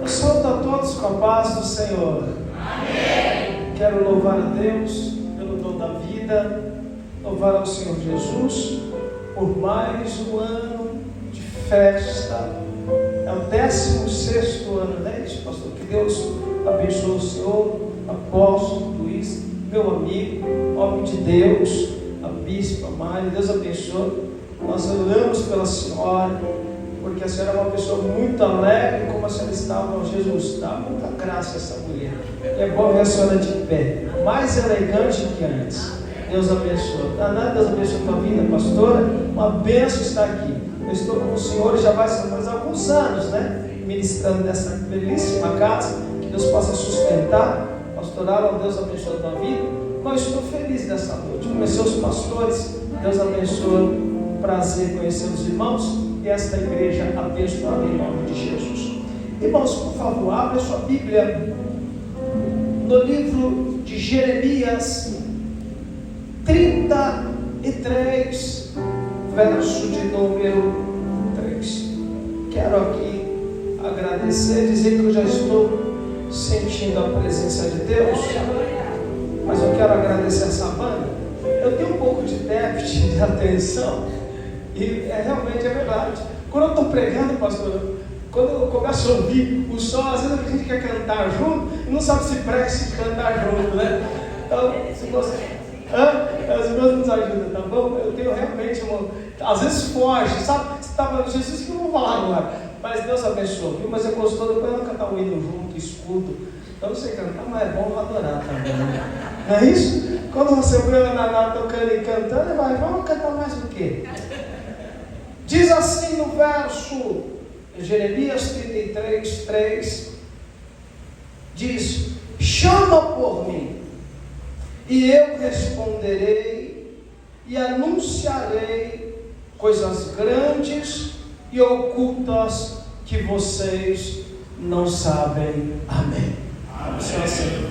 Eu saúdo a todos com a paz do Senhor. Amém. Quero louvar a Deus pelo dom da vida, louvar ao Senhor Jesus por mais um ano de festa. É o 16º ano, não é isso, pastor? Que Deus abençoe o Senhor, apóstolo Luiz, meu amigo, homem de Deus, a bispa Mari, Deus abençoe. Nós oramos pela senhora, porque a senhora é uma pessoa muito alegre, como a senhora estava, Jesus, dá muita graça a essa mulher. É bom ver a senhora de pé, mais elegante que antes. Deus abençoe. Deus abençoe a tua vida, pastora. Uma bênção estar aqui. Eu estou com o senhor já vai ser mais alguns anos, né? Ministrando nessa belíssima casa. Que Deus possa sustentar, pastoral. Deus abençoe a tua vida. Mas estou feliz nessa noite. Conhecer os pastores. Deus abençoe. Prazer conhecer os irmãos e esta igreja abençoada em nome de Jesus. Irmãos, por favor, abra sua Bíblia no livro de Jeremias 33, verso de número 3. Quero aqui agradecer, dizer que eu já estou sentindo a presença de Deus, mas eu quero agradecer essa banda. Eu tenho um pouco de déficit de atenção. E realmente é verdade. Quando eu estou pregando, pastor, quando eu começo a ouvir o som, às vezes a gente quer cantar junto e não sabe se prega e se cantar junto, né? Então, se você... As irmãs nos ajudam, tá bom? Eu tenho realmente às vezes foge, sabe? Você estava Jesus que eu não vou falar agora, mas Deus abençoe, viu? Mas é gostoso, depois eu cantar o hino junto, escuto. Eu não sei cantar, mas é bom adorar também. Não é isso? Quando você vê a Naná tocando e cantando, vai, vamos cantar mais o quê? Diz assim no verso Jeremias 33, 3, diz: chama por mim, e eu responderei, e anunciarei coisas grandes e ocultas que vocês não sabem. Amém.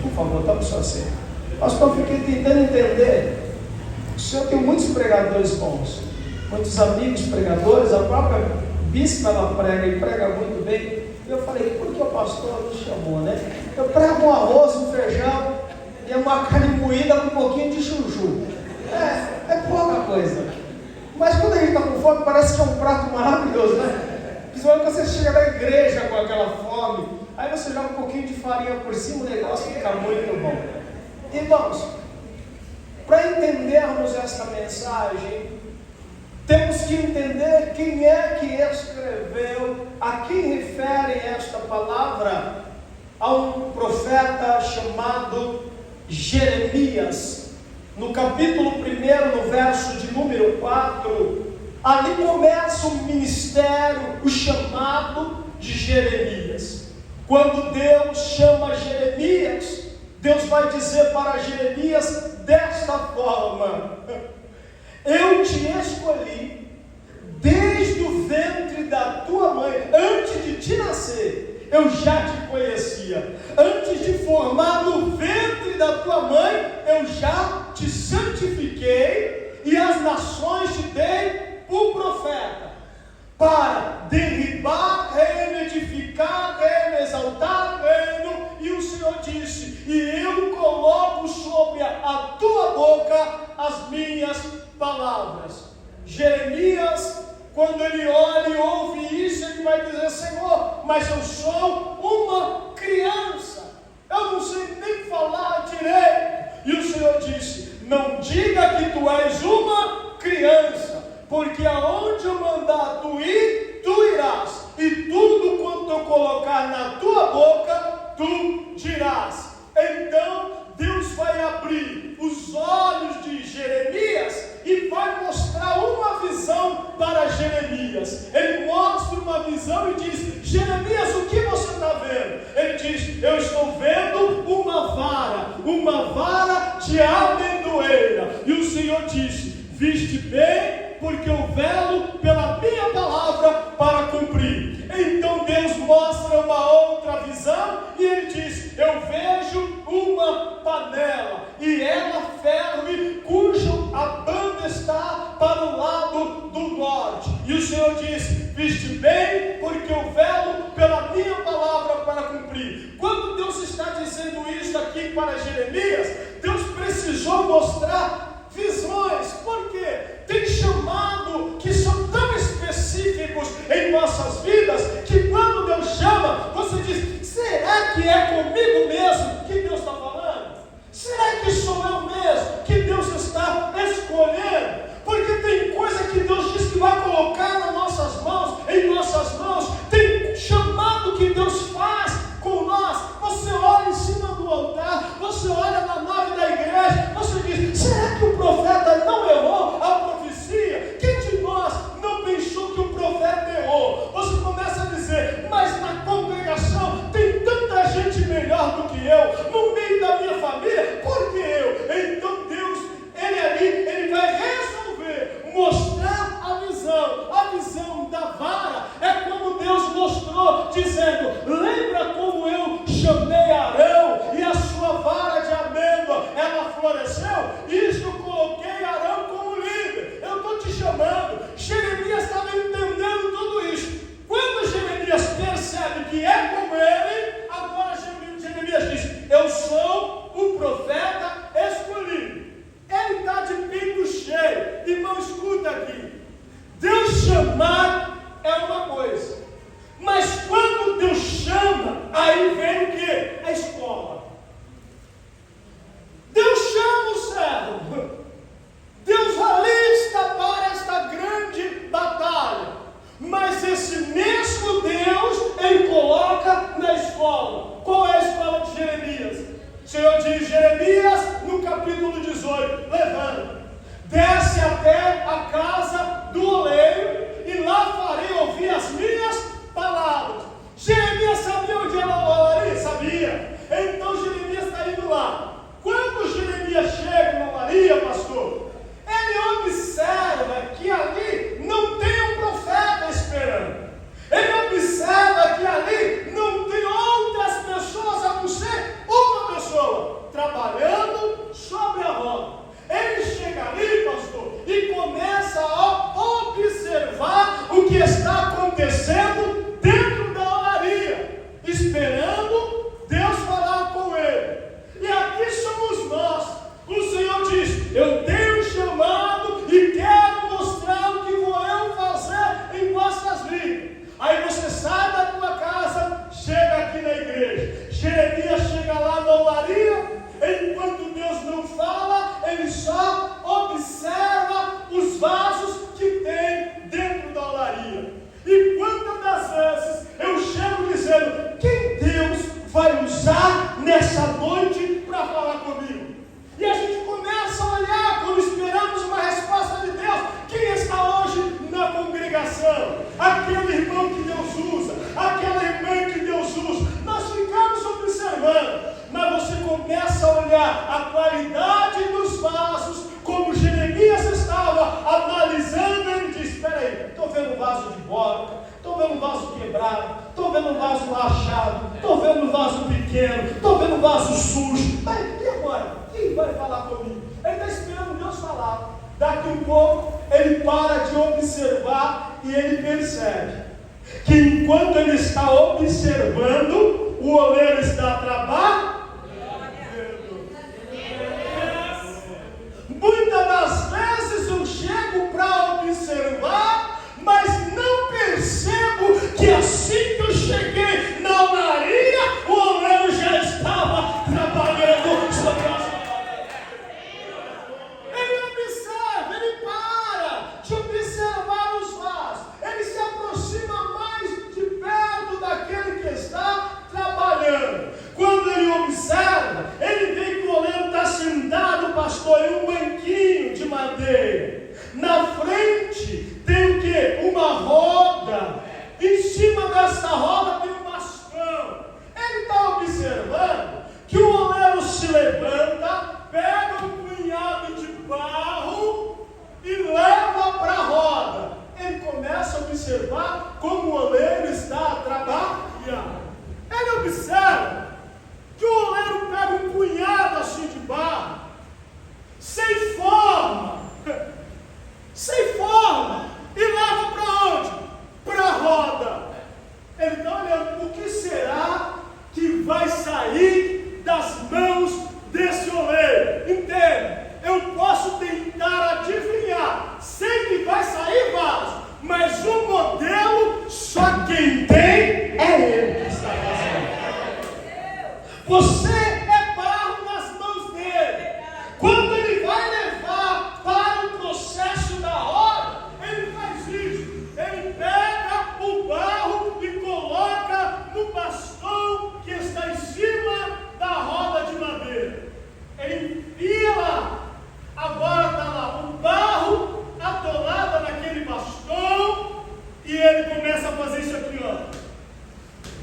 Por favor, toma o seu assento. Pastor, eu fiquei tentando entender. O senhor tem muitos pregadores bons, muitos amigos pregadores, a própria bispa ela prega e prega muito bem. Eu falei, por que o pastor nos chamou, né? Eu prego um arroz, um feijão e uma carne moída com um pouquinho de chuchu. É pouca coisa. Mas quando a gente está com fome, parece que é um prato maravilhoso, né? Principalmente quando você chega da igreja com aquela fome, aí você joga um pouquinho de farinha por cima, o negócio fica muito bom. Irmãos, para entendermos esta mensagem, temos que entender quem é que escreveu, a quem refere esta palavra, a um profeta chamado Jeremias. No capítulo 1, no verso de número 4, ali começa o ministério, o chamado de Jeremias. Quando Deus chama Jeremias, Deus vai dizer para Jeremias desta forma: eu te escolhi desde o ventre da tua mãe, antes de te nascer, eu já te conhecia. Antes de formar no ventre da tua mãe, eu já te santifiquei, e as nações te dei por profeta, para derribar reino, edificar reino, exaltar reino. E o Senhor disse: e eu coloco sobre a tua boca as minhas palavras. Jeremias, quando ele olha e ouve isso, ele vai dizer: Senhor, mas eu sou uma criança, eu não sei nem falar direito. E o Senhor disse: não diga que tu és uma criança, porque aonde eu mandar tu ir, tu irás, e tudo quanto eu colocar na tua boca, tu dirás. Então Deus vai abrir os olhos de Jeremias e vai mostrar uma visão para Jeremias. Ele mostra uma visão e diz: Jeremias, o que você está vendo? Ele diz: eu estou vendo uma vara de amendoeira. E o Senhor disse: viste bem, porque eu velo pela minha palavra para cumprir. Então Deus mostra uma outra visão e ele diz: eu vejo uma panela e ela ferve, cujo a banda está para o lado do norte. E o Senhor diz: viste bem, porque eu velo pela minha palavra para cumprir. Quando Deus está dizendo isso aqui para Jeremias, Deus precisou mostrar visões. Por quê? Tem chamado que são tão específicos em nossas vidas, que quando Deus chama, você diz: será que é comigo mesmo que Deus está falando? Será que sou eu mesmo que Deus está escolhendo? Porque tem coisa que Deus diz que vai colocar nas nossas mãos, em nossas mãos. Tem chamado que Deus faz com nós. Você olha em cima do altar, você olha na nave da igreja, você diz: será que o profeta não errou a profecia? Quem de nós não pensou que o profeta errou? Você começa a dizer: mas na congregação tem tanta gente melhor do que eu, no meio da minha família, por que eu? Então Deus, Ele vai resolver mostrar a visão da vara. É como Deus mostrou, dizendo: lembra como eu chamei Arão e a sua vara de amêndoa, ela floresceu? Isso eu coloquei Arão como líder. Eu estou te chamando. Jeremias estava entendendo tudo isso. Quando Jeremias percebe que é com ele, agora Jeremias diz: eu sou o profeta escolhido. Ele está de peito cheio. Irmão, escuta aqui. Deus chamar é uma coisa, mas quando Deus chama, aí vem o quê? A escola. Deus chama o servo. Deus alista para esta grande batalha. Mas esse mesmo Deus, Ele coloca na escola. Qual é a escola de Jeremias? O Senhor diz: Jeremias, no capítulo 18, levanta, desce até a casa do oleiro, e lá farei ouvir as minhas palavras. Jeremias sabia onde era a olaria? Sabia. Então Jeremias está indo lá. Quando Jeremias chega na olaria, pastor, ele observa que ali não tem um profeta esperando. Ele observa que ali não tem outras pessoas a não ser uma pessoa trabalhando sobre a roda. Ele chega ali, pastor, e começa a observar o que está acontecendo dentro da olaria, esperando Deus falar com ele. E aqui somos nós. O Senhor diz: eu tenho chamado e quero mostrar o que vou eu fazer em vossas vidas. Aí você sai da tua casa, chega aqui na igreja. Jeremias chega lá na olaria, enquanto Deus não fala, ele só observa os vasos que tem dentro da olaria. E quantas das vezes eu chego dizendo: quem Deus vai usar nessa noite para falar comigo? E a gente começa a olhar, quando esperamos uma resposta de Deus, quem está hoje na congregação? Aquele irmão que Deus usa, aquela irmã que Deus usa. Nós ficamos observando, mas você começa a olhar a qualidade dos vasos, como Jeremias estava analisando. Ele diz: espera aí, estou vendo um vaso de borca, estou vendo um vaso quebrado, estou vendo um vaso rachado, estou vendo um vaso pequeno, estou vendo um vaso sujo. Mas e agora? Quem vai falar comigo? Ele está esperando Deus falar. Daqui um pouco ele para de observar e ele percebe que enquanto ele está observando, o oleiro está trabalhando. Muitas das vezes eu chego para observar, mas não percebo que assim que eu cheguei na olaria, o oleiro já estava trabalhando sobre as... Ele observa, ele para de observar os vasos, ele se aproxima mais de perto daquele que está trabalhando. Quando ele observa, ele vê que o oleiro está sentado, pastor, em um banquinho de madeira. Na frente tem o quê? Uma roda. Em cima dessa roda tem um bastão. Ele está observando que o oleiro se levanta, pega um punhado de barro e leva para a roda. Ele começa a observar como o oleiro está trabalhando. Ele observa que o oleiro pega um punhado assim de barro, sem forma, e leva para onde? Para a quem tem é Ele que está fazendo. Você é barro nas mãos dele. Quando ele vai levar para o processo da roda, ele faz isso. Ele pega o barro e coloca no bastão que está em cima da roda de madeira. Ele enfia lá. Agora está lá o barro atolado naquele bastão e ele começa a fazer isso aqui, ó.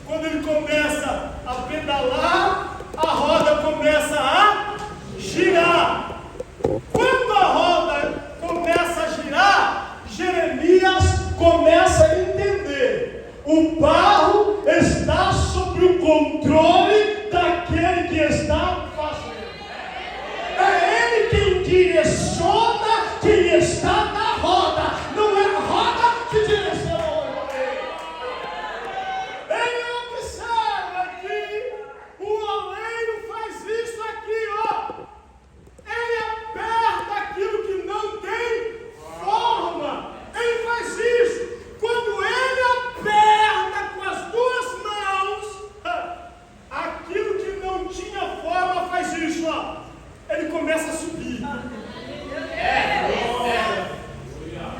Quando ele começa a pedalar, a roda começa a girar. Quando a roda começa a girar, Jeremias começa a entender. O barro está sob o controle daquele que está fazendo. É ele quem direciona quem está na roda. Não é a roda que direciona. Ele começa a subir.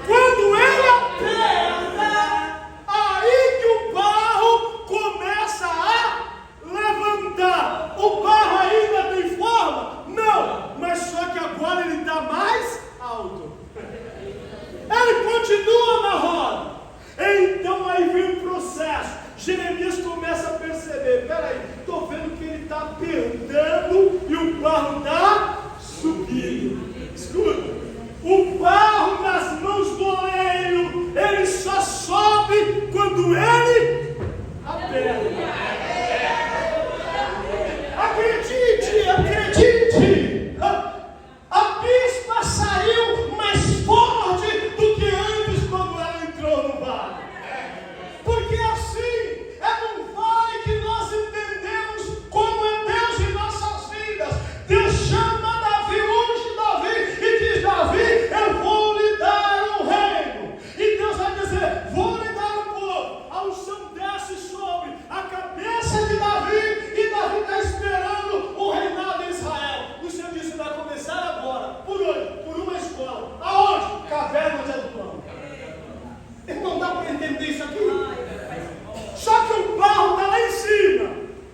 Quando ele aperta, aí que o barro começa a levantar. O barro ainda tem forma? Não, mas só que agora ele está mais alto. Ele continua na roda. Então aí vem o processo. Jeremias começa a perceber, peraí, estou vendo que ele está apertando e o barro está subindo. Escuta, o barro nas mãos do oleiro, ele só sobe quando ele aperta. Acredite, acredite, a bispa saiu mais forte do que antes quando ela entrou no vale. Porque assim, é num vale que nós entendemos como é Deus em nossas vidas. Deus chama Davi, unge Davi e diz: Davi, eu vou lhe dar um reino. E Deus vai dizer: vou lhe dar um povo. A unção desce sobre a cabeça de Davi e Davi está esperando o reinado em Israel. O Senhor disse: vai começar agora. Por onde? Por uma escola. Aonde? Caverna de Adulão. Não dá para entender isso aqui? Só que o barro está lá em cima.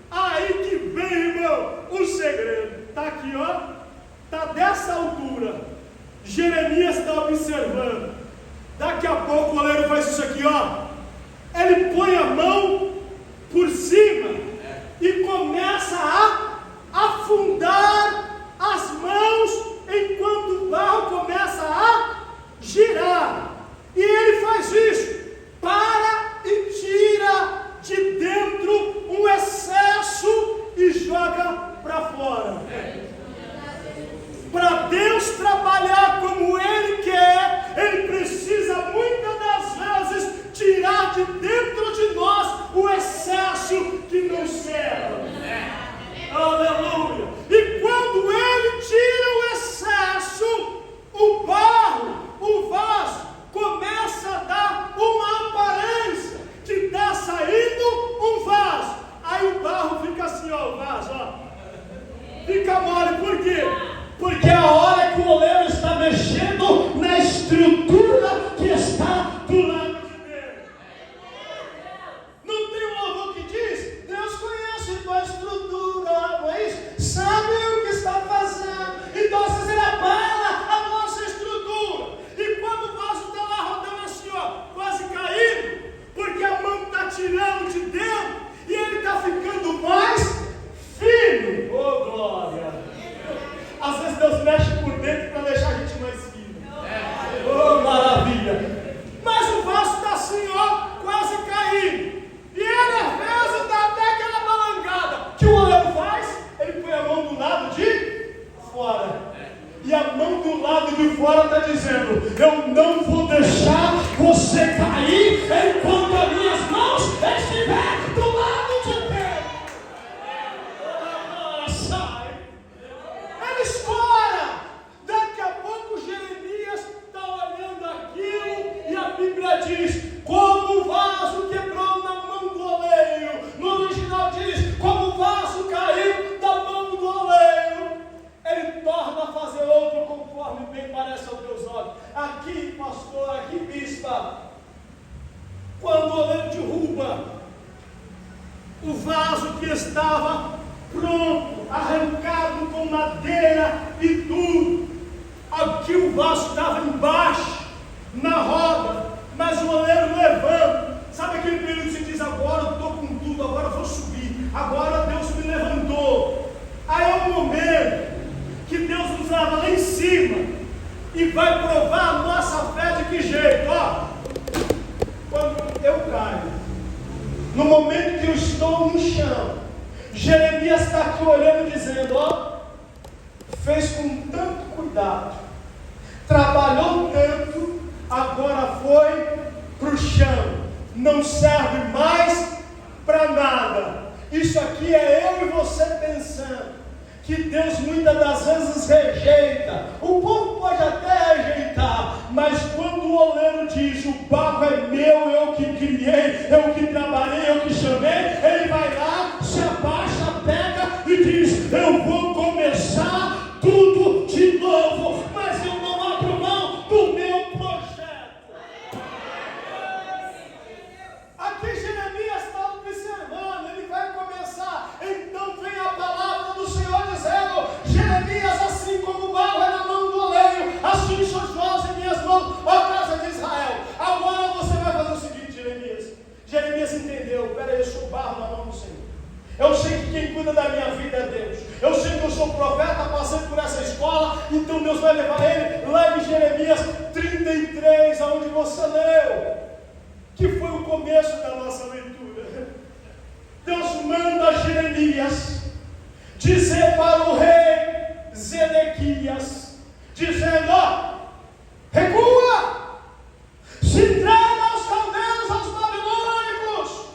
Aí que vem, irmão, o segredo. Está aqui, ó. Está dessa altura. Jeremias está observando. Daqui a pouco o oleiro faz isso aqui, ó. Ele põe a mão por cima e começa a afundar as mãos enquanto o barro começa a girar. E ele faz isso. Para e tira de dentro um excesso e joga para fora. Para Deus trabalhar como Ele quer, Ele precisa muitas das vezes tirar de dentro de nós o excesso que nos serve. Aleluia! E quando Ele tira o excesso, o barro, o vaso, começa a dar uma aparência que está saindo um vaso. Aí o barro fica assim, ó, o vaso, ó. Fica mole, por quê? Porque a hora que o oleiro está mexendo na estrutura que está do lado de Deus. Não tem um louvor que diz: Deus conhece tua estrutura, mas sabe o que está fazendo. Então às vezes ele abala a nossa estrutura. E quando o vaso está lá rodando assim, ó, quase caindo, porque a mão está tirando de dentro e ele está ficando mais firme. Oh, glória! Às vezes Deus mexe por dentro para deixar a gente mais firme. Oh, maravilha! Mas o vaso está assim, ó, quase caindo. E ele às vezes dá até aquela balangada. Que o oleiro faz? Ele põe a mão do lado de fora. E a mão do lado de fora está dizendo: eu não vou deixar você cair enquanto as minhas mãos estiverem do lado de dentro. Agora sai. Ele escora. Daqui a pouco Jeremias está olhando aquilo e a Bíblia diz: como o vaso quebrou na quando o oleiro derruba o vaso que estava pronto, arrancado com madeira e tudo, aqui o vaso estava embaixo, na roda, mas o oleiro levanta. Sabe aquele período que se diz: agora eu estou com tudo, agora eu vou subir, agora Deus me levantou. Aí é o momento que Deus nos leva lá em cima e vai provar a nossa fé de que jeito? Ó, quando eu caio, no momento que eu estou no chão, Jeremias está aqui olhando, dizendo: ó, fez com tanto cuidado, trabalhou tanto, agora foi para o chão, não serve mais para nada. Isso aqui é eu e você pensando que Deus muitas das vezes rejeita. O povo pode até rejeitar, mas quando o oleiro diz: o barro é meu, eu que criei, eu que trabalhei, eu que chamei, ele vai lá, se abaixa, pega e diz: eu vou começar tudo de novo, mas eu não abro mão do meu projeto. Aqui Jeremias está observando, ele vai começar. Então vem a palavra do Senhor dizendo: Jeremias, assim como o barro é na mão do oleiro, assim são os vós em minhas mãos, ó casa de Israel. Agora você vai fazer o seguinte, Jeremias. Jeremias entendeu: peraí, eu sou barro na mão do Senhor. Eu sei que quem cuida da minha vida é Deus. Eu sei que eu sou profeta, passei por essa escola, então Deus vai levar ele lá em Jeremias 33, aonde você leu, que foi o começo da nossa leitura. Deus manda Jeremias dizer para o rei Zedequias, dizendo: ó, recua, se entrega aos caldeus, aos babilônicos,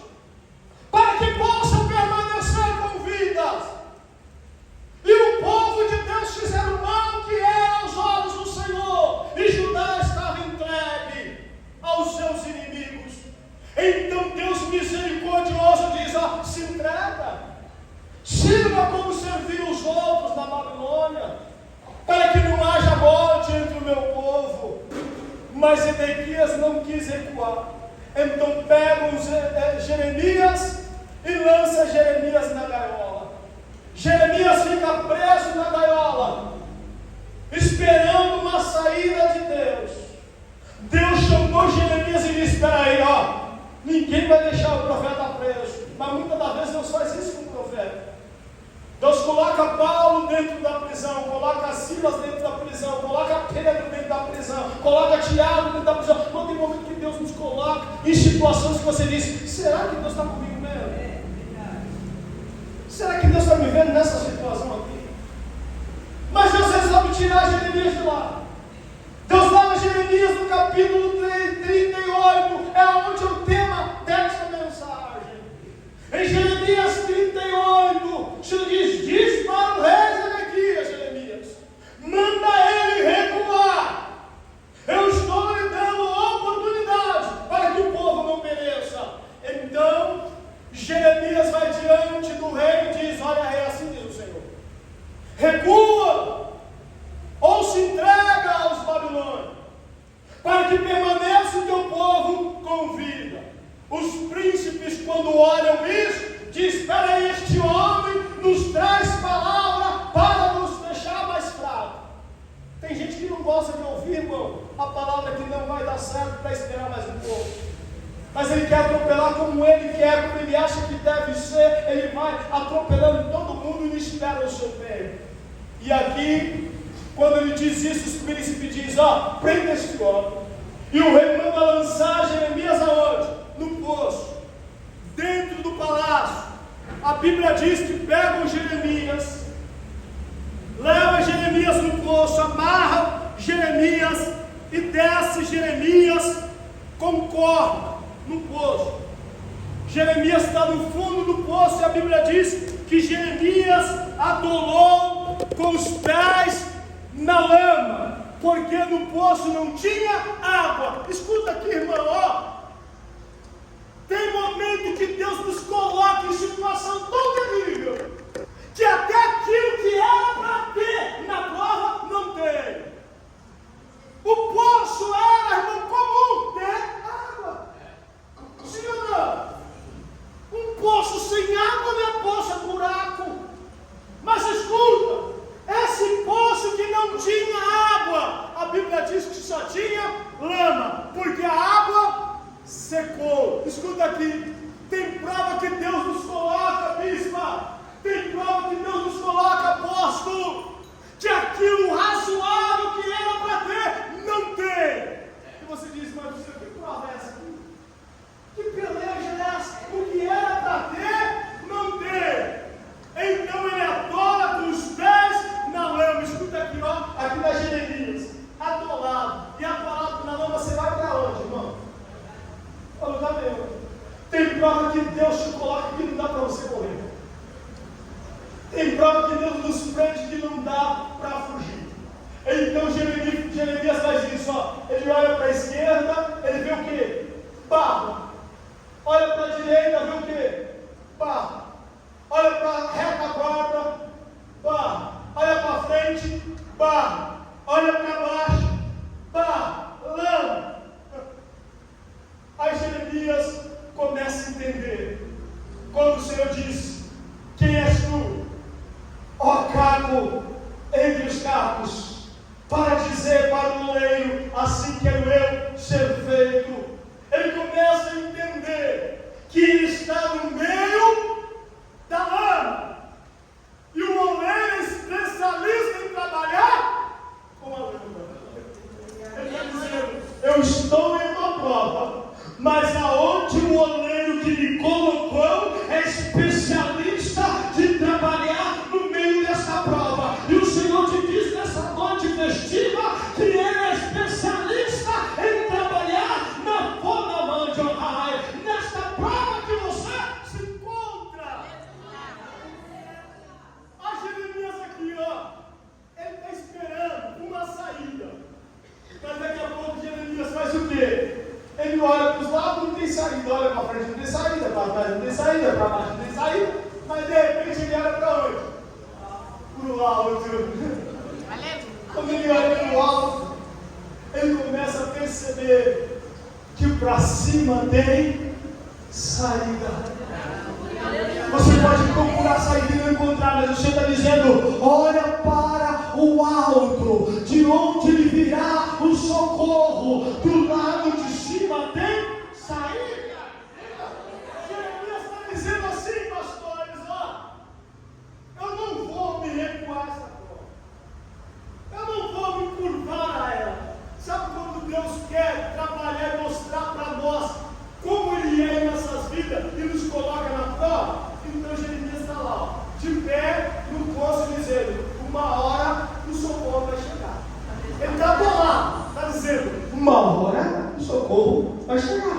para que possam permanecer com vida. E o povo de Deus fizeram mal que era aos olhos do Senhor, e Judá estava entregue aos seus inimigos. Então Deus misericordioso diz: ó, se entrega, sirva como serviu os outros na Babilônia, para que não haja morte entre o meu povo. Mas Zedequias não quis recuar. Então pegam Jeremias e lança Jeremias na gaiola. Jeremias fica preso na gaiola, esperando uma saída de Deus. Deus chamou Jeremias e disse: espera aí, ó, ninguém vai deixar o profeta preso. Mas muitas das vezes Deus faz isso com o profeta. Deus coloca Paulo dentro da prisão, coloca Silas dentro da prisão, coloca Pedro dentro da prisão, coloca Tiago dentro da prisão. Não tem momento que Deus nos coloca em situações que você diz: será que Deus está comigo mesmo? Será que Deus está me vendo nessa situação aqui? Mas Deus resolve tirar Jeremias de lá. Deus leva Jeremias no capítulo 38, é onde é o tema desta mensagem. Em Jeremias 38, o Senhor diz para o rei Zedequias: Jeremias, manda ele recuar. Eu estou lhe dando oportunidade para que o povo não pereça. Então Jeremias vai diante do rei e diz: olha, rei, assim diz o Senhor, recua, ou se entrega aos babilônios, para que permaneça o teu povo com vida. Os príncipes, quando olham isso, dizem: espera aí, este homem nos traz palavra para nos deixar mais fracos. Tem gente que não gosta de ouvir, irmão, a palavra que não vai dar certo, para esperar mais um pouco. Mas ele quer atropelar como ele quer, como ele acha que deve ser. Ele vai atropelando todo mundo e não espera o seu tempo. E aqui, quando ele diz isso, o príncipe diz: ó, prenda este homem. E o rei manda lançar Jeremias aonde? No poço, dentro do palácio. A Bíblia diz que pegam Jeremias, leva Jeremias no poço, amarra Jeremias e desce Jeremias com corda no poço. Jeremias está no fundo do poço e a Bíblia diz que Jeremias atolou com os pés na lama, porque no poço não tinha água. Escuta aqui, irmão, ó. Tem momento que Deus nos coloca em situação tão terrível que até aquilo que era para ter na prova não tem. O poço era, irmão, comum ter água. lama, porque a água secou. Escuta aqui, tem prova que Deus nos coloca, bispa, tem prova que Deus nos coloca, apóstolo, que aquilo razoável que era para ter, não tem. E você diz, mas você, que prova é essa aqui? Que peleja é essa? O que era para ter, não tem. Então ele atola com os pés na lama. Escuta aqui, ó, aqui na Jeremias, atolado. E atolado na lama, você vai para onde, irmão? Para lugar nenhum. Tem prova que Deus te coloca que não dá para você correr. Tem prova que Deus nos prende que não dá para fugir. Então Jeremias faz isso, ó. Ele olha para a esquerda, ele vê o quê? Barro. Olha para a direita, vê o quê? Barro. Olha para a retaguarda, barro. Olha para frente, barro. Olha para baixo, barro. Lama. Aí Jeremias começa a entender. Quando o Senhor diz, quem és tu? Ó caco entre os cacos, para dizer para o oleiro, assim quero eu ser feito. Ele começa a entender que ele está no meio da lama. E o oleiro é especialista em trabalhar com a lama. Ele está dizendo, eu estou em uma prova, mas aonde o oleiro que me colocou é especialista de trabalhar no meio dessa prova. E o Senhor te diz nessa noite festiva que Ele é especialista em trabalhar na forma de honrar, nesta prova que você se encontra. A Jeremias aqui, ó, ele está esperando uma saída. Mas daqui a pouco Jeremias faz o quê? Ele olha para os lados, não tem saída, olha para frente, não tem saída, para trás não tem saída, para baixo não tem saída, mas de repente ele olha para onde? Para o alto. Quando ele olha para o alto, ele começa a perceber que para cima tem saída. Você pode procurar saída e não encontrar, mas você está dizendo, olha para o alto, de onde lhe virá o socorro, do lado de cima tem saída. Jeremias está dizendo assim, pastores, ó, eu não vou me recuar essa prova, eu não vou me curvar a ela. Sabe quando Deus quer trabalhar e mostrar para nós como Ele é em nossas vidas e nos coloca na prova? Então Jeremias está lá, ó, de pé no poço, dizendo, uma hora o socorro vai chegar. Ele está lá, está dizendo, uma hora o socorro vai chegar.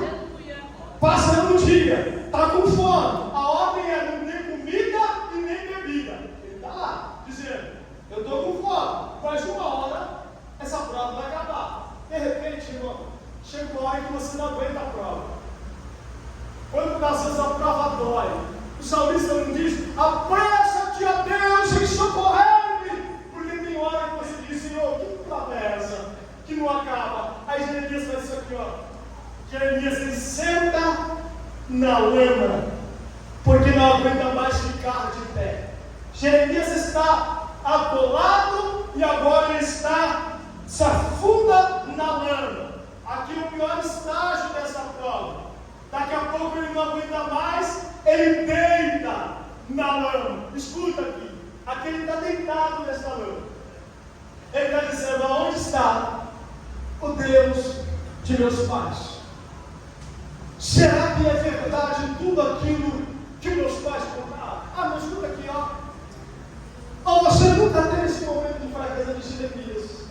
Passando o dia, está com fome, a ordem é não ter comida e nem bebida. Ele está lá, dizendo, eu estou com fome, mas uma hora essa prova vai acabar. De repente, irmão, chega uma hora que você não aguenta a prova. Quando às vezes a prova dói, o salmista não diz, apressa-te a Deus em socorrer-me, porque tem hora que você diz, Senhor, que prova é essa? Que não acaba. Aí Jeremias faz isso aqui, ó. Jeremias, ele senta na lama, porque não aguenta mais ficar de pé. Jeremias está atolado e agora ele se afunda na lama. Aqui é o pior estágio dessa prova. Daqui a pouco ele não aguenta mais, ele deita na lama. Escuta aqui, aqui ele está deitado nessa lama. Ele está dizendo, aonde está o Deus de meus pais? Será que é verdade tudo aquilo que meus pais contaram? Ah, mas escuta aqui, ó. Oh, você nunca teve esse momento de fraqueza de Jeremias.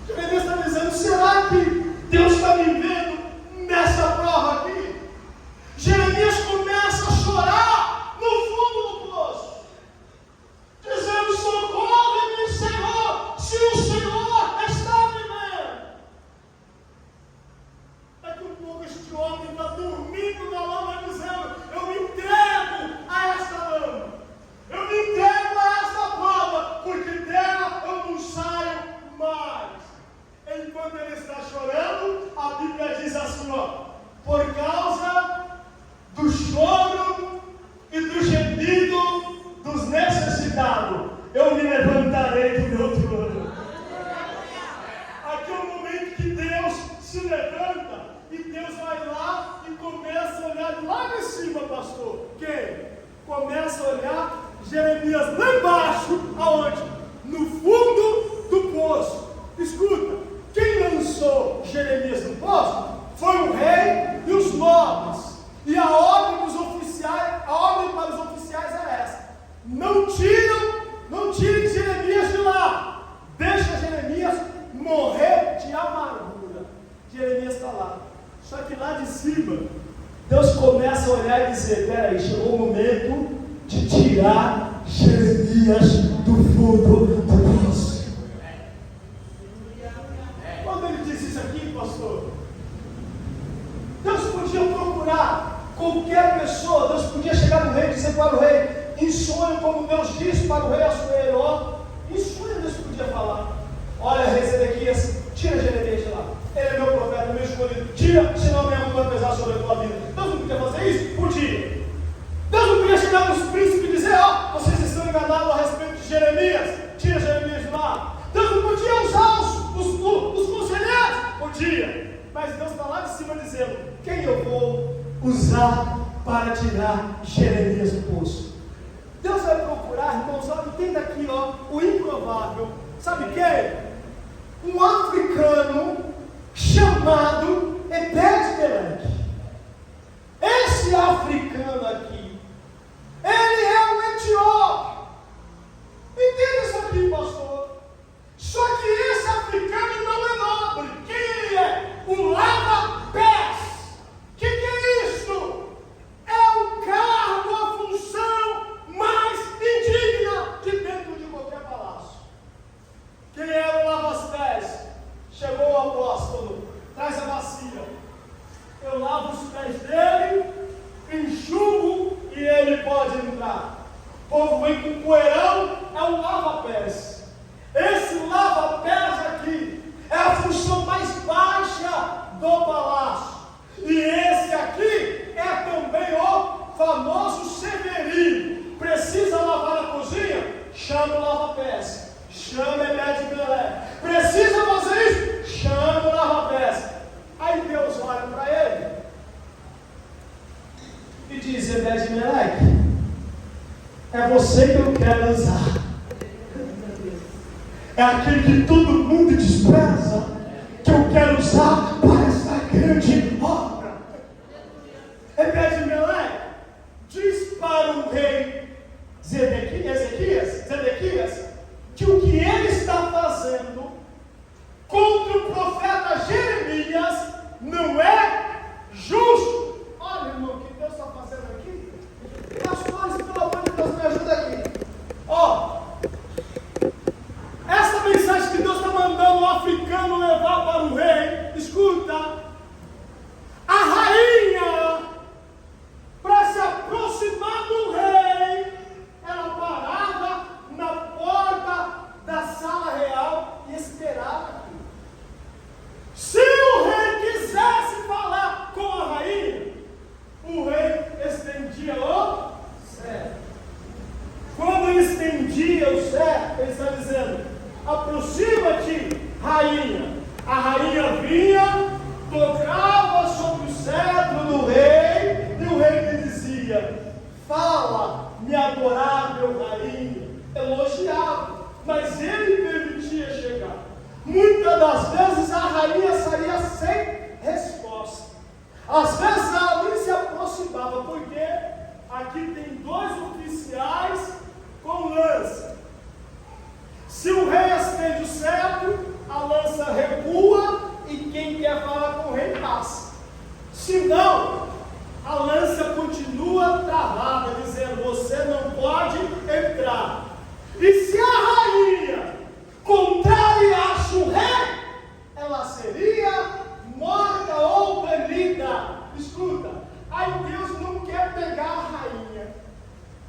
Jeremias está dizendo, será que Deus está me vendo nessa prova aqui? Jeremias começa a chorar no fundo do poço, dizendo, socorre-me, Senhor, se o Senhor está me vendo. Daqui a pouco este homem está dormindo na lama, dizendo, eu me entrego a esta lama, eu me entrego a esta prova, porque dela eu não saio mais. Enquanto ele está chorando, a Bíblia diz assim, ó, por causa do choro e do gemido dos necessitados, eu me levantarei do meu trono. Aqui é o momento começa a olhar Jeremias lá embaixo, aonde? No fundo do poço. Escuta, quem lançou Jeremias no poço foi o rei e os nobres. E a ordem dos oficiais, a ordem para os oficiais era essa: não tirem Jeremias de lá. Deixa Jeremias morrer de amargura. Jeremias está lá. Só que lá de cima, Deus começa a olhar e dizer: peraí, chegou o momento de tirar Jeremias do fundo do poço. Quando ele diz isso aqui, pastor, Deus podia procurar qualquer pessoa. Deus podia chegar no rei e dizer para o rei, em sonho, como Deus disse para o rei Assuero, ó, em sonho Deus podia falar: olha, rei Zedequias, tira Jeremias de lá. Ele é meu profeta, meu escolhido. Tira, senão minha mão vai pesar sobre a tua vida. Deus não podia fazer isso? Podia. Deus não podia chegar nos príncipes e dizer: ó, vocês estão enganados a respeito de Jeremias, tira Jeremias de lá. Deus não podia usar os conselheiros? Podia. Mas Deus está lá de cima dizendo: quem eu vou usar para tirar Jeremias do poço? Deus vai procurar, irmãos, olha, entenda aqui, ó, o improvável. Sabe quem? Um africano chamado Ebed-Meleque. Esse africano aqui, ele é um etíope. Entenda isso aqui, pastor. Só que esse africano não é nobre. Quem ele é? Um lava-pés. Que é isso? É o cargo, a função mais indigna de dentro de qualquer palácio. Quem era o lava-pés? Chegou o apóstolo, traz a bacia. Eu lavo os pés dele, enxugo e ele pode entrar. O povo vem com poeirão, é um lava-pés. Esse lava-pés aqui é a função mais baixa do palácio. E esse aqui é também o famoso Severino. Precisa lavar a cozinha? Chama o lava-pés. Chama Ebed-Meleque. Precisa fazer isso? Chama o lava-pés. Aí Deus olha para ele e diz: Ebed-Meleque, é você que eu quero usar. É aquele que todo mundo despreza, que eu quero usar para essa grande obra. Ebed-Meleque diz para o rei Zedequias que o que ele está fazendo contra o profeta Jeremias não é justo. Olha, irmão, o que Deus está fazendo aqui? Pastores, pelo amor de Deus, me ajuda aqui. Ó, essa mensagem que Deus está mandando o africano levar para o rei, escuta, a rainha, para se aproximar do rei, ela parava na porta da sala real e esperava aqui. Se o rei quisesse falar com a rainha, o rei estendia o cetro. Quando ele estendia o cetro, ele está dizendo: aproxima-te, rainha. A rainha vinha, tocava sobre o cetro do rei, e o rei lhe dizia: fala, minha adorável rainha. Elogiava, mas ele permitia chegar. Muitas das vezes a rainha saía sem resposta. Às vezes ela nem se aproximava, porque aqui tem dois oficiais com lança. Se o rei estende o cetro, a lança recua e quem quer falar com o rei passa. Se não, a lança continua travada, dizendo: você não pode entrar. E se a rainha contrariasse o rei, ela seria morta ou banida. Escuta, aí Deus não quer pegar a rainha.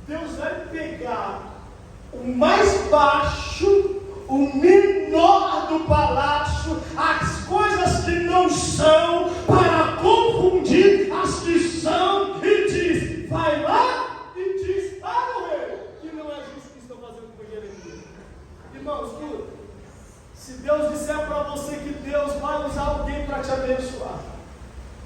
Deus vai pegar o mais baixo, o menor do palácio, as coisas que não são, para confundir as que são, e diz: vai lá e diz para o rei que não é justo o que estão fazendo com Jeremias. Irmãos, escuta, se Deus disser para você que Deus vai usar alguém para te abençoar,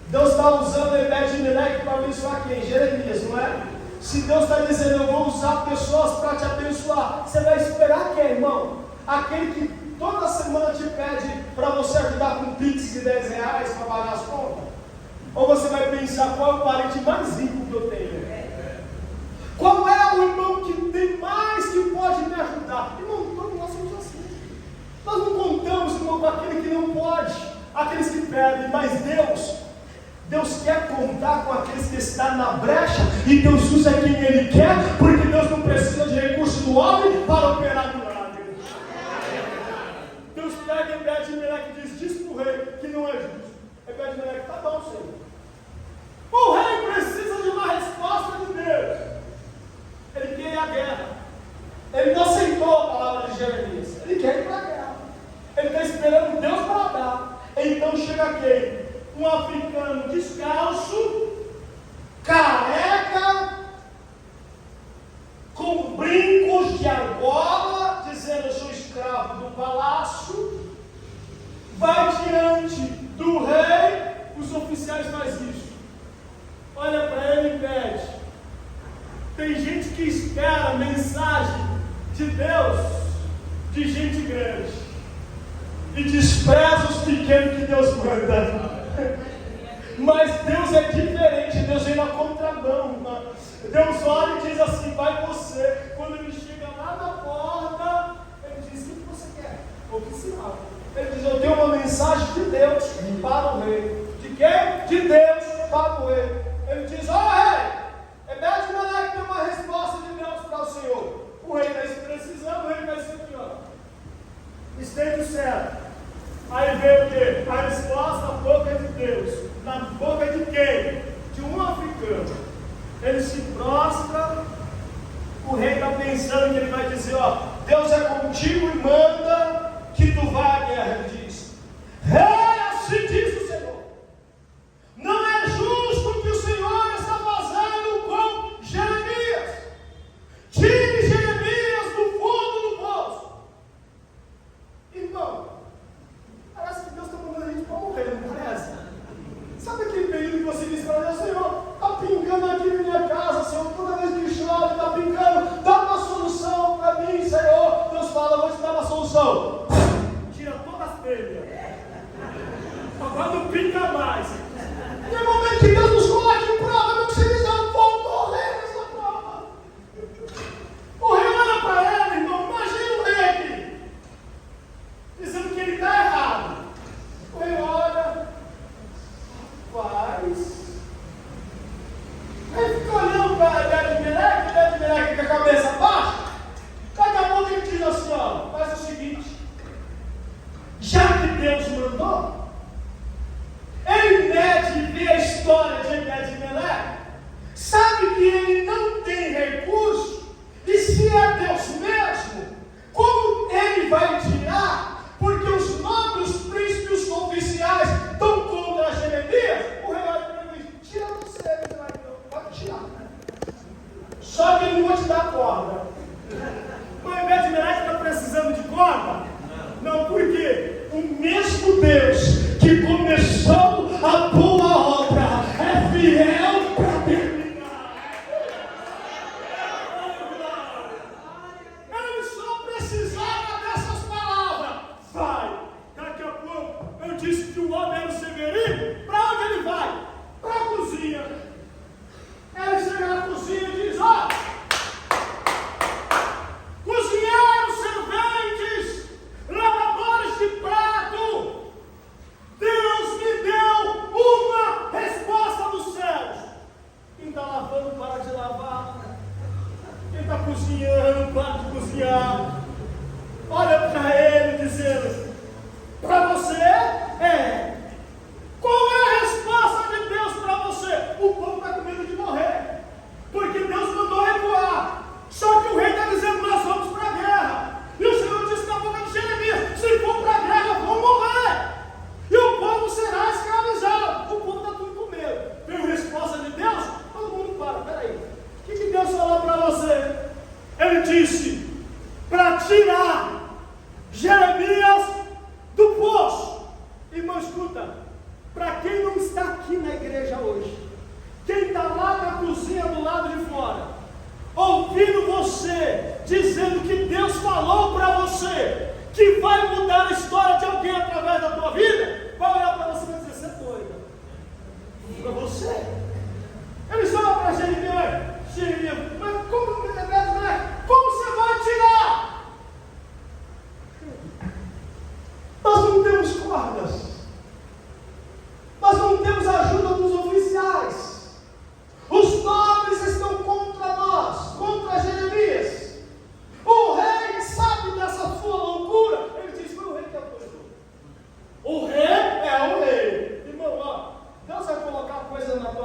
Deus está usando Ebed-Meleque para abençoar quem? Jeremias, não é? Se Deus está dizendo, eu vou usar pessoas para te abençoar, você vai esperar quem, irmão? Aquele que toda semana te pede para você ajudar com pix de R$10 para pagar as contas? Ou você vai pensar, qual é o parente mais rico que eu tenho? Qual é o irmão que tem mais que pode me ajudar? Irmão, todos nós somos assim. Nós não contamos, irmão, com aquele que não pode, aqueles que pedem, mas Deus quer contar com aqueles que estão na brecha, e Deus usa quem Ele quer, porque Deus não precisa de recurso do homem para operar milagre. Deus pega Ebed-Meleque e diz para o rei que não é justo. Ebed-Meleque, tá bom, Senhor. O rei precisa de uma resposta de Deus. Ele quer ir à guerra. Ele não aceitou a palavra de Jeremias. Ele quer ir para a guerra. Ele está esperando Deus para dar. Então chega quem? Um africano descalço, careca, com brincos de argola, dizendo eu sou escravo do palácio, vai diante do rei. Os oficiais fazem isso. Olha para ele e pede. Tem gente que espera mensagem de Deus, de gente grande, e despreza os pequenos que Deus manda. Mas Deus é diferente, Deus vem na contramão. Deus olha e diz assim, vai você. Quando ele chega lá na porta, ele diz, o que você quer? Ou que sinal? Ele diz, eu tenho uma mensagem de Deus para o rei. De quem? De Deus para o rei. Ele diz, rei, Ebed-Meleque tem uma resposta de Deus para o Senhor. O rei está precisando, o rei vai ser aqui, estende o céu. Aí veio o quê? A resposta na boca de Deus. Na boca de quem? De um africano. Ele se prostra. O rei está pensando que ele vai dizer, Deus é contigo e manda que tu vá à guerra. Ele diz, rei, assim diz o Senhor. Não é justo o que o Senhor está fazendo com Jeremias. Tire Jeremias do fundo do poço. Irmão, parece que Deus está mandando a gente para morrer, não parece? Sabe aquele período que você diz para Deus, Senhor, está pingando aqui na minha casa, Senhor, toda vez que chove, está pingando, dá uma solução para mim, Senhor. Deus fala, eu vou te dar uma solução. Tira todas as telhas. Agora não pinga mais. E no momento que Deus nos coloca em prova, não precisa não vou morrer nessa prova. O rei olha para ele, irmão, imagina o rei aqui, dizendo que ele está errado. O rei olha, faz. Aí fica olhando para Ebed-Meleque com a cabeça baixa. Daqui a pouco ele diz assim, faz o seguinte, já que Deus mandou, ele mede e vê a história de Ebed-Meleque, sabe que ele não tem recurso, e se é Deus mesmo, como ele vai tirar? Porque os nobres príncipes oficiais estão contra Jeremias. O rei olha para ele e diz, tira você, pode tirar. Só que ele não vai te dar corda. O Ebed-Meleque está precisando de corda? Não, porque o mesmo Deus que começou a boa obra é fiel para terminar. Ele só precisava dessas palavras. Vai. Daqui a pouco eu disse que o homem era o Severino. Para onde ele vai? Para a cozinha. Ele chega na cozinha e diz, cozinheiros, serventes, lavadores de prato, Deus me deu uma resposta dos céus. Quem está lavando para de lavar. Quem está cozinhando para de cozinhar. Olha para ele dizendo, para você qual é a resposta de Deus para você? O povo está com medo de morrer, porque Deus mandou recuar. Só que o rei está dizendo, nós vamos para a guerra. E o Senhor disse na boca de Jeremias, se for para a guerra, vão morrer. E o povo será escravizado. O povo está tudo com medo. Veio resposta de Deus, todo mundo para. Peraí, o que Deus falou para você? Ele disse, para tirar Jeremias do poço. Irmão, escuta, para quem não está aqui na igreja hoje, quem está lá na cozinha do lado de fora,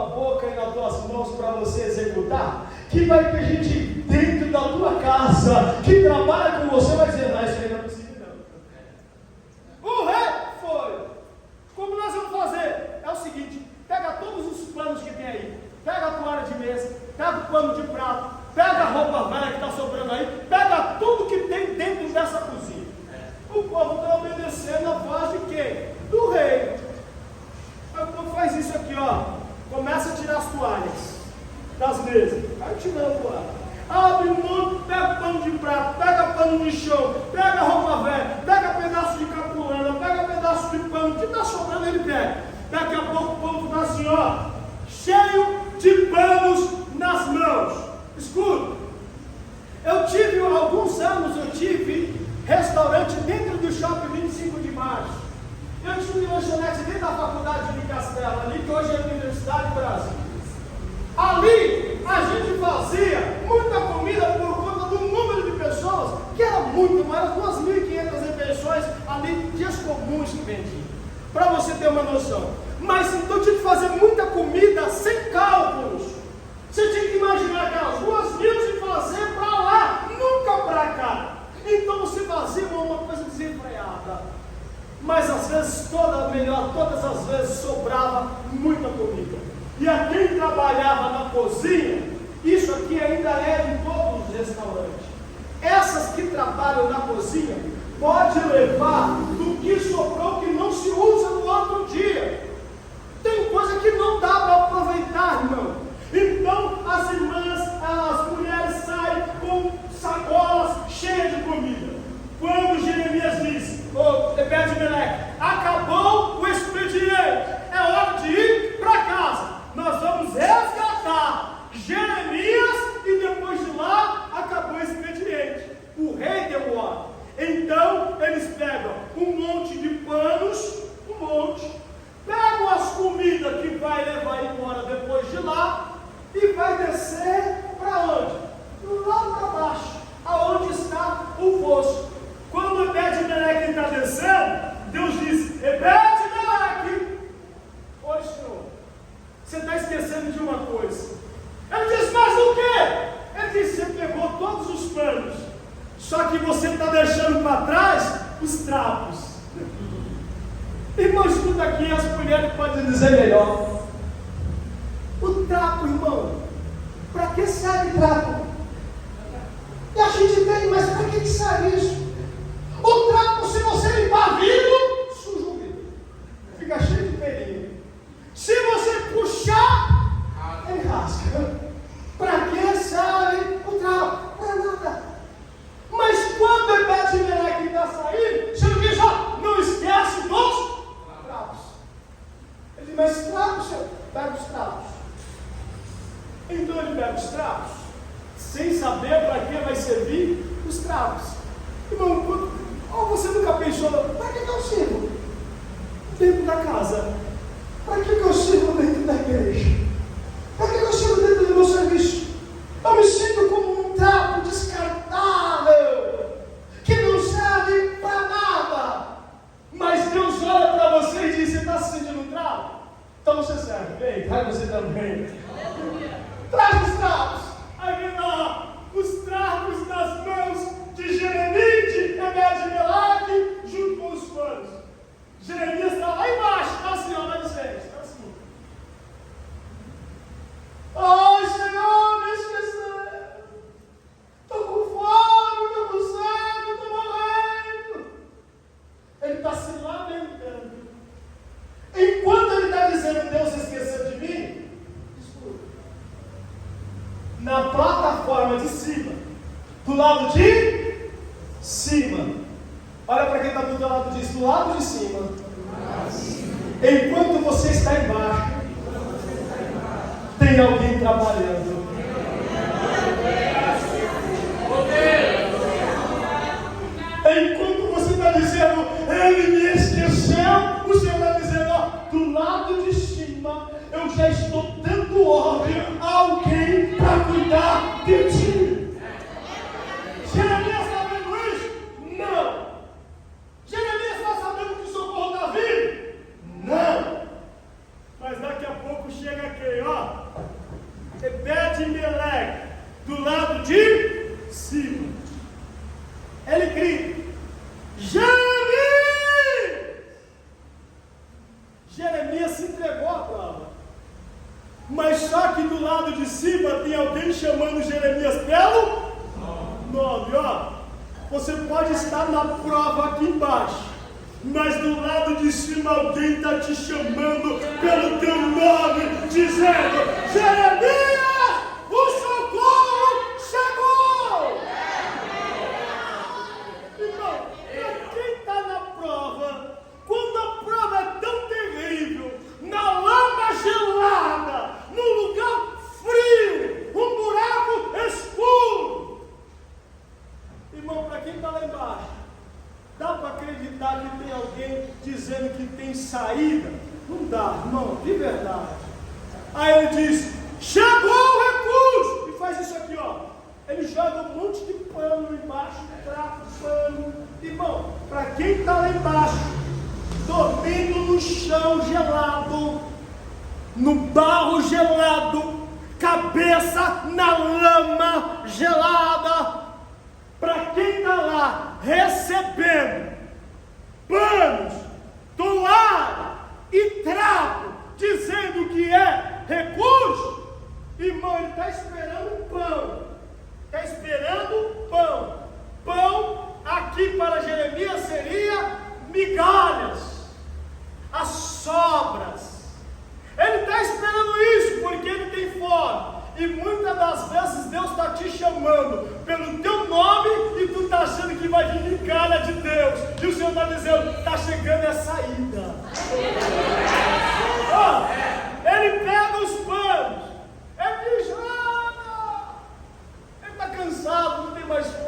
tua boca e nas tuas mãos para você executar, que vai ter gente dentro da tua casa que trabalha com você, vai dizer, isso aí não é possível não. O rei foi. Como nós vamos fazer? É o seguinte, pega todos os panos que tem aí, pega a toalha de mesa, pega o pano de prato, pega a roupa velha que está sobrando aí, pega tudo que tem dentro dessa cozinha. O povo está obedecendo a voz de quem? Do rei. Aí o povo faz isso aqui, ó. Começa a tirar as toalhas das mesas. Vai tirando a toalha. Abre um monte, pega pano de prato, pega pano de chão, pega roupa velha, pega pedaço de capulana, pega pedaço de pano, o que está sobrando ele pega. Daqui a pouco o povo está assim, ó, cheio de panos nas mãos. Escuta, alguns anos eu tive restaurante dentro do shopping 25 de março. Eu tive lanchonete dentro da faculdade de Castelo, ali que hoje é a Universidade do Brasil. Ali a gente fazia muita comida por conta do número de pessoas, que era muito mais, 2.500 refeições ali, dias comuns que vendiam. Para você ter uma noção. Mas então tinha que fazer muita comida sem cálculos. Você tinha que imaginar aquelas 2.000 e fazer para lá, nunca para cá. Então você fazia uma coisa desenfreada. Mas às vezes, todas as vezes sobrava muita comida. E a quem trabalhava na cozinha, isso aqui ainda é em todos os restaurantes. Essas que trabalham na cozinha, pode levar do que sobrou que não se usa no outro dia. Tem coisa que não dá para aproveitar, irmão. Então as irmãs, as mulheres saem com sacolas cheias de comida. Quando Jeremias disse, Ebed-Meleque, acabou o expediente, é hora de ir para casa. Nós vamos resgatar Jeremias e depois de lá acabou o expediente. O rei deu ordem. Então eles pegam um monte de panos, pegam as comidas que vai levar embora depois de lá e vai descer para onde? Lá para baixo, aonde está o fosso. Quando Ebed-Meleque está descendo, Deus diz, Ebed-Meleque, oi Senhor, você está esquecendo de uma coisa. Ele diz, mas o quê? Ele diz, você pegou todos os panos, só que você está deixando para trás os trapos. Irmão, escuta aqui, as mulheres podem dizer melhor. O trapo, irmão, para que serve trapo? E a gente tem, mas para que serve isso? O trapo, se você limpar vidro, suja o vidro, fica cheio de pelinho. Se você puxar, ele rasga. Para que serve o trapo? Para nada. Mas quando o Ebed-Meleque está saindo, você não diz, não esquece dos trapos. Ele diz, mas trapos, senhor, pega os trapos. Então ele pega os trapos, sem saber para que vai servir os trapos. Irmão, você nunca pensou, para que eu sirvo dentro da casa? Para que eu sirvo dentro da igreja? Para que eu sirvo dentro do meu serviço? Eu me sinto como um trapo descartável, que não serve para nada. Mas Deus olha para você e diz, você está se sentindo um trapo? Então você serve. Vem, traz você também. Traz os trapos. Aí vem lá, os trapos nas mãos de Jeremias, de Ebed-Meleque, junto com os panos. Jeremias está lá embaixo, está assim, vai dizer, está assim. Ai, Senhor, me esqueceu. Estou com fome, estou com sede, estou morrendo. Ele está se lamentando. Enquanto ele está dizendo, Deus se esqueceu de mim, escuta. Na plataforma de cima, do lado de cima, olha para quem está do lado disso, do lado de cima. Enquanto você está embaixo, tem alguém trabalhando. Enquanto você está dizendo, ele me esqueceu, o Senhor está dizendo, do lado de cima, eu já estou dando ordem a alguém para cuidar de ti. Jeremias está vendo isso? Não. Jeremias está sabendo que o socorro está vindo? Não. Mas daqui a pouco chega quem? de Meleque, do lado de cima. Ele grita: Jeremias! Jeremias se entregou à prova. Mas só que do lado de cima tem alguém chamando Jeremias pelo nome. Ó, você pode estar na prova aqui embaixo, mas do lado de cima alguém está te chamando pelo teu nome, dizendo: Jeremias, o socorro chegou! Irmão, para quem está na prova, quando a prova é tão terrível, na lama gelada, num lugar frio, um buraco escuro, irmão, para quem está lá embaixo, dá para acreditar que tem alguém dizendo que tem saída? Não dá, irmão, de verdade. Aí ele diz: chegou o recurso! E faz isso aqui, ó. Ele joga um monte de pano embaixo, trapo, pano. Irmão, para quem está lá embaixo, dormindo no chão gelado, no barro gelado, cabeça na lama gelada, para quem está lá recebendo panos, toalha e trapo, dizendo que é recurso, irmão, ele está esperando pão. Está esperando pão. Pão aqui para Jeremias seria migalhas, as sobras. Ele está esperando isso porque ele tem fome. E muitas das vezes Deus está te chamando pelo teu nome e tu está achando que vai vir migalha de Deus. E o Senhor está dizendo: está chegando a saída. Oh, ele pega os panos. Ele diz: ele está cansado, não tem mais força.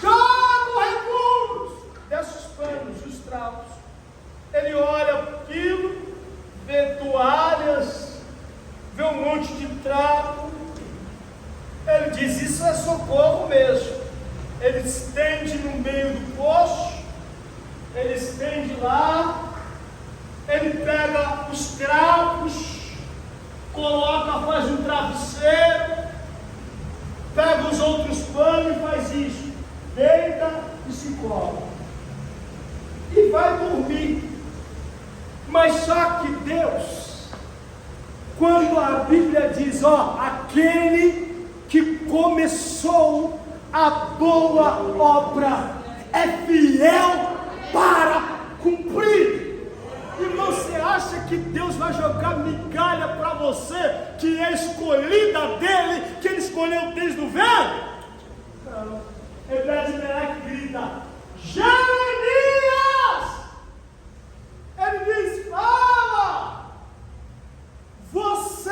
Joga o recurso. Desce os panos, os trapos. Ele olha aquilo, vê toalhas, vê um monte de trapo. Ele diz: isso é socorro mesmo. Ele estende no meio do poço, ele estende lá, ele pega os trapos, coloca, faz um travesseiro, pega os outros panos e faz isso, deita e se cobre e vai dormir. Mas só que Deus, quando a Bíblia diz, ó, aquele que começou a boa obra é fiel para cumprir. Irmão, você acha que Deus vai jogar migalha para você, que é escolhida dele, que ele escolheu desde o ventre? Não. Hebreu de Meleque grita: Jeremias! Ele diz: fala! Você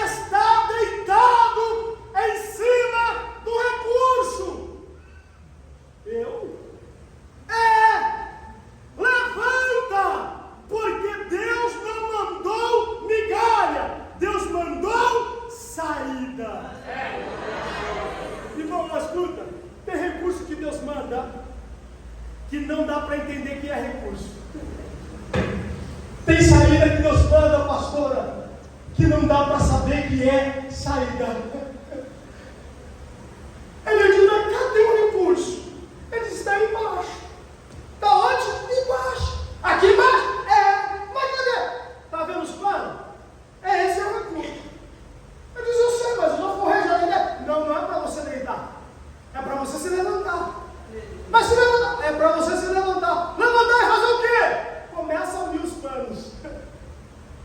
está deitado em cima do recurso. Eu? Levanta! Porque Deus não mandou migalha, Deus mandou saída. Irmão, mas escuta, tem recurso que Deus manda que não dá para entender que é recurso. Tem saída que Deus manda, pastora, que não dá para saber que é saída. Ele diz: cadê o recurso? Ele diz: está aí embaixo. Está onde? Embaixo. Aqui embaixo? Mas cadê? Está vendo os planos? Esse é o recurso. Ele diz: eu sei, mas eu já forrei já deitar. Não é para você deitar. É para você se levantar. Mas se levantar, é para você se levantar. Levantar e fazer o quê? Começa a unir os panos.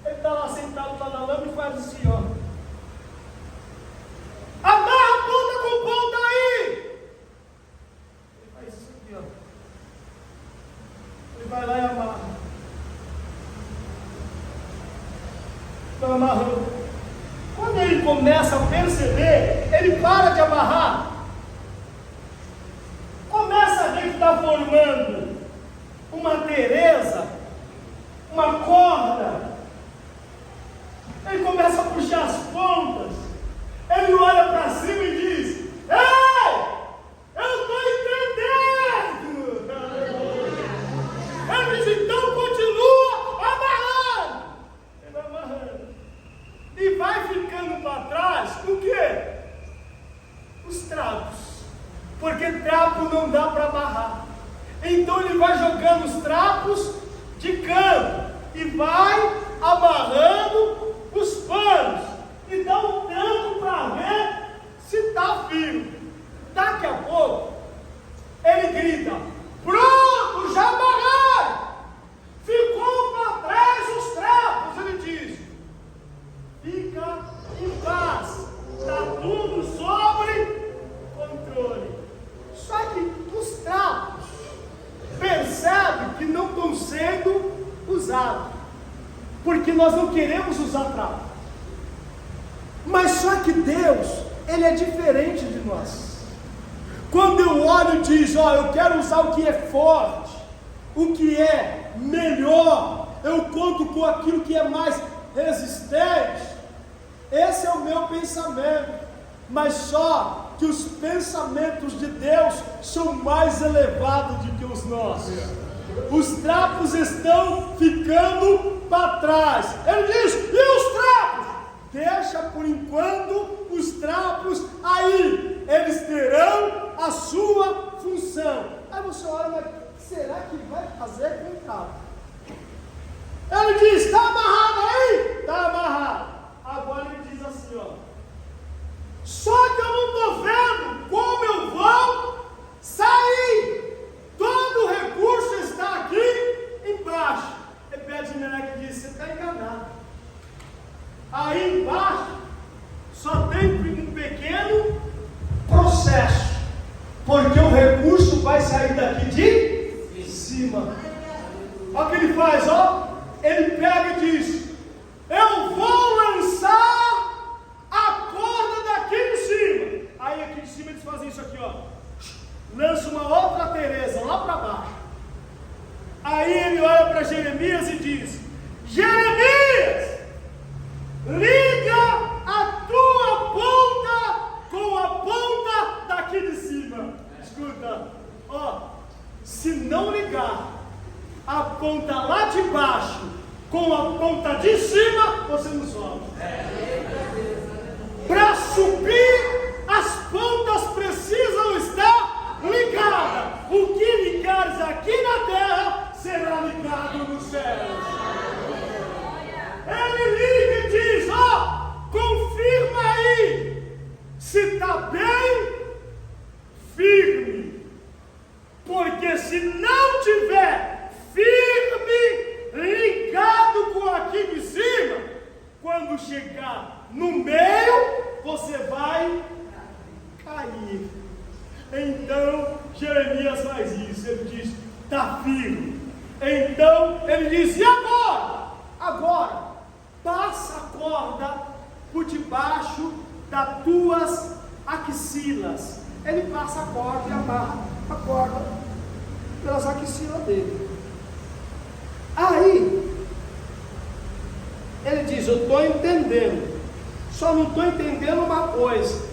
Ele está lá sentado lá na lama e faz assim, ó. Amarra ponta com ponta aí. Ele faz isso aqui, ó. Ele vai lá e amarra. Vai amarrando. Quando ele começa a perceber, ele para de amarrar. Começa a ver que está formando uma Teresa, uma corda. Ele começa a puxar as pontas. Ele olha para cima e diz: ei, eu estou entendendo. Ele diz: então continua amarrando. Ele vai amarrando e vai ficando para trás o quê? Os trapos. Porque trapo não dá para amarrar. Então ele vai jogando os trapos de cano e vai amarrando os panos e dá um tranco para ver se está firme. Daqui a pouco ele grita: pronto, já amarrei! Ficou para trás os trapos. Ele diz: fica em paz, está tudo sobre controle. Só que os trapos percebem que não estão sendo usados, porque nós não queremos usar trapo. Mas só que Deus, Ele é diferente de nós. Quando eu olho e diz: ó, eu quero usar o que é forte, o que é melhor, eu conto com aquilo que é mais resistente. Esse é o meu pensamento. Mas só que os pensamentos de Deus são mais elevados do que os nossos. Os trapos estão ficando para trás. Ele diz: e os trapos? Deixa por enquanto os trapos aí. Eles terão a sua função. Aí você olha, mas será que vai fazer com o trapo? Ele diz: está amarrado aí? Está amarrado. Agora ele diz assim, ó: só que eu não estou vendo como eu vou sair. Todo o recurso está aqui embaixo. Ebed-Meleque disse: você está enganado. Aí embaixo só tem um pequeno processo, porque o recurso vai sair daqui de cima. Olha o que ele faz, ó. Ele pega e diz: eu vou lançar a corda daqui de cima. Aí aqui de cima eles fazem isso aqui, ó. Lança uma outra Teresa lá para baixo. Aí ele olha para Jeremias e diz: Jeremias, liga a tua ponta com a ponta daqui de cima. Escuta, ó, se não ligar a ponta lá de baixo com a ponta de cima, você não sobe. Para subir, as pontas precisam estar ligadas. O que ligares aqui na terra será ligado nos céus. Ele liga e diz: ó, confirma aí se está bem firme, porque se não tiver firme, ligado com aqui de cima, quando chegar no meio, você vai cair. Então Jeremias faz isso. Ele diz: está firme. Então ele diz: e agora? Agora passa a corda por debaixo das tuas axilas. Ele passa a corda e amarra a corda pelas axilas dele. Aí ele diz: eu estou entendendo, só não estou entendendo uma coisa.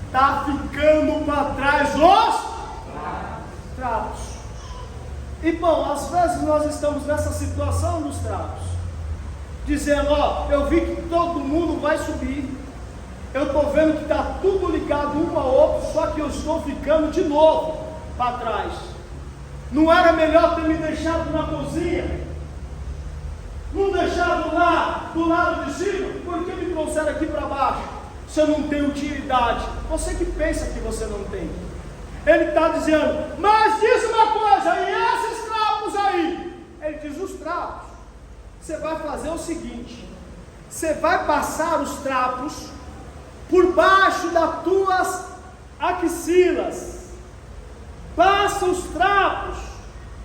Está ficando para trás os trapos. E bom, às vezes nós estamos nessa situação dos trapos, dizendo: ó, eu vi que todo mundo vai subir, eu estou vendo que está tudo ligado um ao outro, só que eu estou ficando de novo para trás. Não era melhor ter me deixado na cozinha? Não deixado lá do lado de cima? Por que me trouxeram aqui para baixo? Se eu não tenho utilidade. Você que pensa que você não tem. Ele está dizendo: mas diz uma coisa, e esses trapos aí? Ele diz: os trapos, você vai fazer o seguinte: você vai passar os trapos por baixo das tuas axilas. Passa os trapos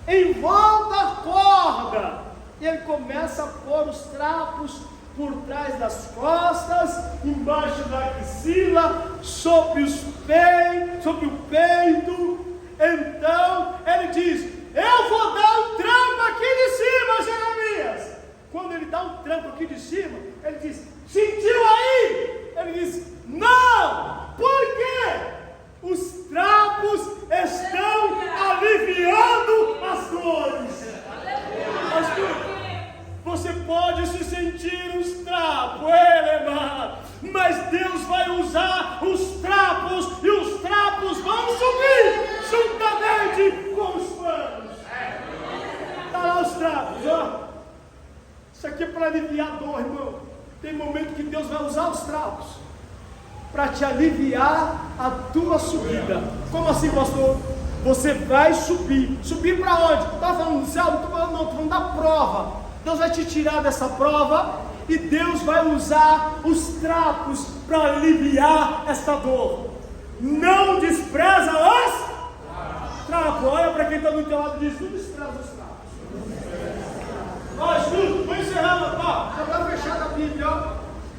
em volta da corda. E ele começa a pôr os trapos por trás das costas, embaixo da axila, sobre o peito. Então ele diz: eu vou dar um trampo aqui de cima, Jeremias. Quando ele dá um trampo aqui de cima, ele diz: sentiu aí? Ele diz: não. Por quê? Os trapos estão aliviando as dores. Você pode se sentir os trapos, mas Deus vai Tem momento que Deus vai usar os trapos para te aliviar a tua subida. Como assim, pastor? Você vai subir. Subir para onde? Está falando do céu? Não estou falando, não. Estou falando da prova. Deus vai te tirar dessa prova e Deus vai usar os trapos para aliviar esta dor. Não despreza os trapos. Olha para quem está do teu lado e diz: não despreza os trapos. Ó, estudo, vou encerrando, ó. Já está fechada a Bíblia, ó.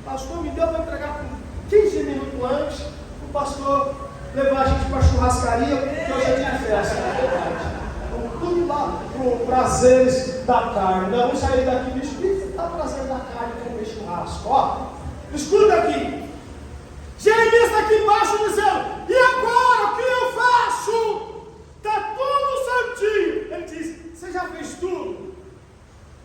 O pastor me deu para entregar com 15 minutos antes. O pastor levar a gente para a churrascaria, porque hoje é dia de festa, na verdade. Vamos tudo lá para prazeres da carne. Não vamos sair daqui, bicho, o que está prazer da carne comer churrasco? Ó, escuta aqui. Jeremias está aqui embaixo dizendo: e agora o que eu faço? Está tudo certinho. Ele diz: você já fez tudo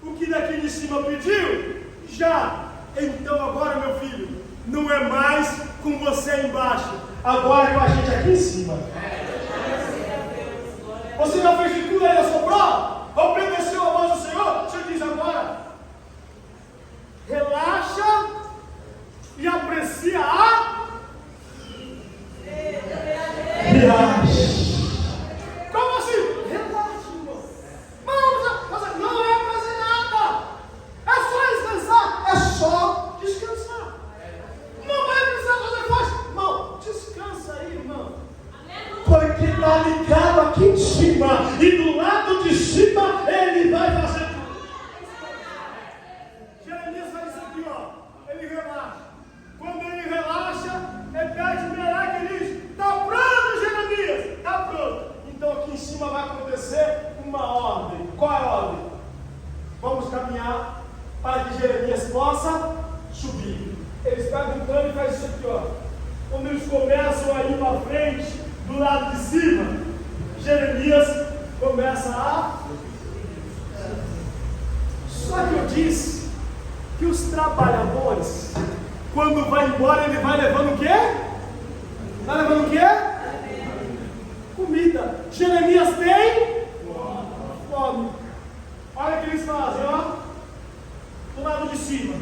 o que daqui de cima pediu? Já. Então agora, meu filho, não é mais com você embaixo, agora é com a gente aqui em cima. Você já fez de tudo aí na sua prova? Obedeceu a voz do Senhor? O Senhor diz agora: relaxa e aprecia a viagem. Como assim? Relaxa, irmão. Não é fazer nada. É só descansar. É só descansar. Não vai precisar fazer força. Irmão, descansa aí, irmão. Porque está ligado aqui em cima. E do lado de cima ele vai fazer tudo. Jeremias faz isso aqui, ó. Ele relaxa. Quando ele relaxa, ele pede melhor que ele diz: está pronto, Jeremias? Está pronto. Então aqui em cima vai acontecer uma ordem. Qual é a ordem? Vamos caminhar para que Jeremias possa subir. Eles pegam um plano e fazem isso aqui, ó. Quando eles começam a ir para frente, do lado de cima, Jeremias começa a... Só que eu disse que os trabalhadores, quando vai embora, ele vai levando o quê? Vai levando o quê? Comida. Jeremias tem fome. Olha o que eles fazem, ó. Do lado de cima.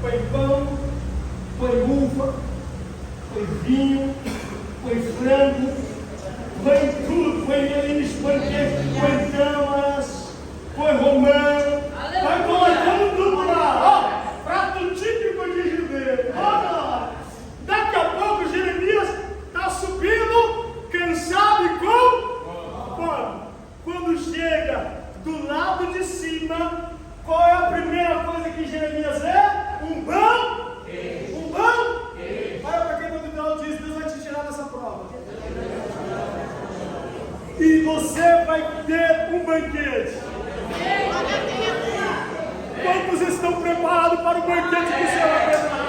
Põe pão, põe uva, põe vinho, põe frango, põe tudo, põe eles, põe queijo, põe câmaras, põe romã, vai colocando tudo lá, ó, prato típico de judeu. Olha lá. Daqui a pouco Jeremias está subindo, cansado e com fome. Quando chega do lado de cima, qual é a primeira coisa que Jeremias vê? Um pão? Um pão? Olha para quem do lado diz: Deus vai te tirar dessa prova. E você vai ter um banquete. Quantos estão preparados para o banquete que o Senhor vai preparar?